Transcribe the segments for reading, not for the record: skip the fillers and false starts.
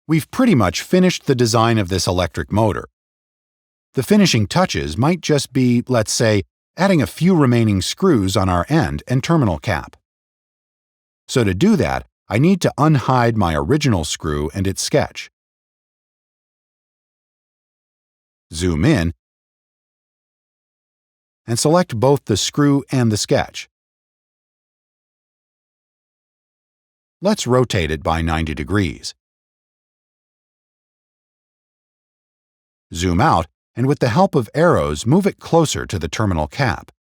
We've pretty much finished the design of this electric motor. The finishing touches might just be, let's say, adding a few remaining screws on our end and terminal cap. So to do that, I need to unhide my original screw and its sketch. Zoom in and select both the screw and the sketch. Let's rotate it by 90 degrees. Zoom out, and with the help of arrows, move it closer to the terminal cap.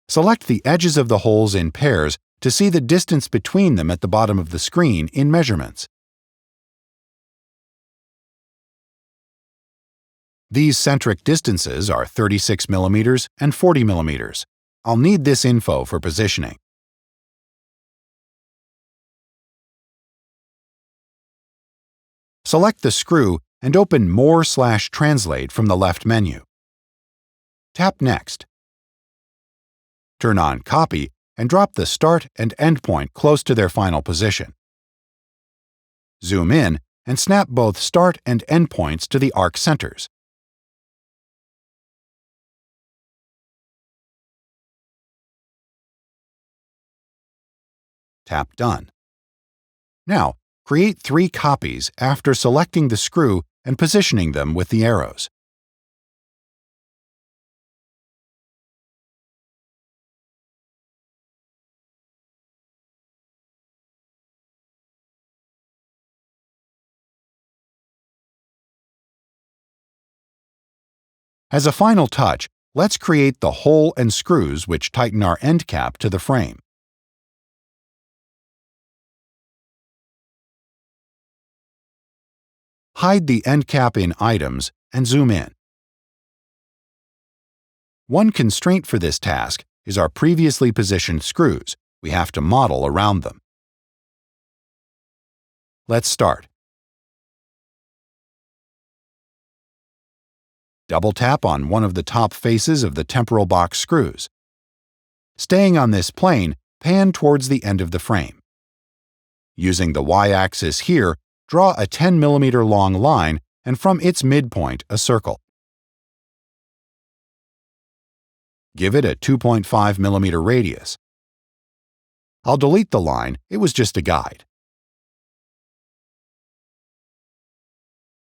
Select the edges of the holes in pairs to see the distance between them at the bottom of the screen in measurements. These centric distances are 36 mm and 40 mm. I'll need this info for positioning. Select the screw and open More/Translate from the left menu. Tap Next. Turn on Copy and drop the start and end point close to their final position. Zoom in and snap both start and end points to the arc centers. Tap Done. Now, create 3 copies after selecting the screw and positioning them with the arrows. As a final touch, let's create the hole and screws which tighten our end cap to the frame. Hide the end cap in Items and zoom in. One constraint for this task is our previously positioned screws. We have to model around them. Let's start. Double-tap on one of the top faces of the temporal box screws. Staying on this plane, pan towards the end of the frame. Using the y-axis here, draw a 10 mm long line and from its midpoint a circle. Give it a 2.5 mm radius. I'll delete the line, it was just a guide.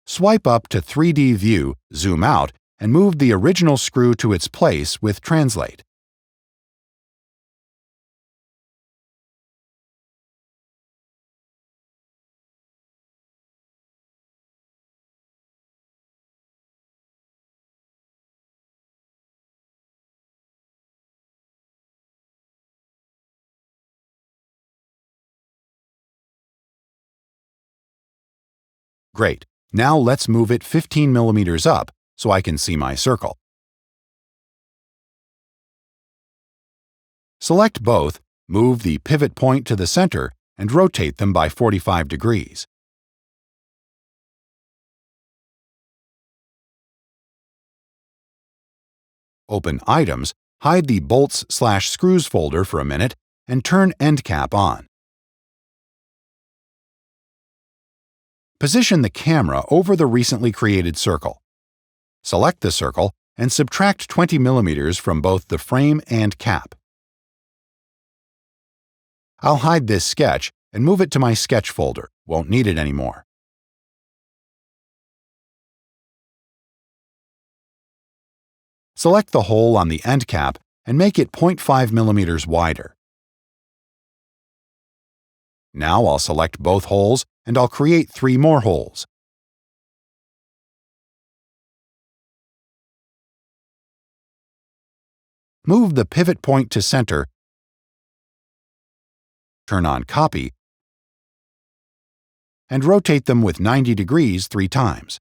Swipe up to 3D View, zoom out, and move the original screw to its place with Translate. Great. Now let's move it 15 mm up so I can see my circle. Select both, move the pivot point to the center, and rotate them by 45 degrees. Open Items, hide the bolts/screws folder for a minute, and turn end cap on. Position the camera over the recently created circle. Select the circle and subtract 20 mm from both the frame and cap. I'll hide this sketch and move it to my sketch folder. Won't need it anymore. Select the hole on the end cap and make it 0.5 mm wider. Now I'll select both holes and I'll create 3 more holes. Move the pivot point to center, turn on Copy, and rotate them with 90 degrees 3 times.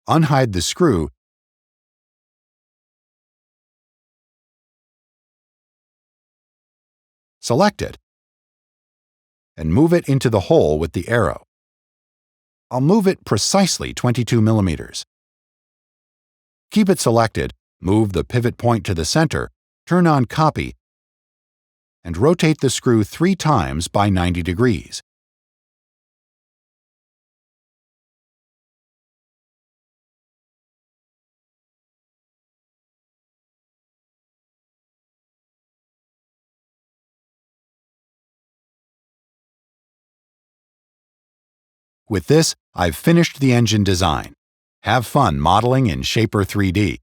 unhide the screw select it, and move it into the hole with the arrow. I'll move it precisely 22 millimeters. Keep it selected, move the pivot point to the center, turn on Copy, and rotate the screw 3 times by 90 degrees. With this, I've finished the engine design. Have fun modeling in Shapr3D.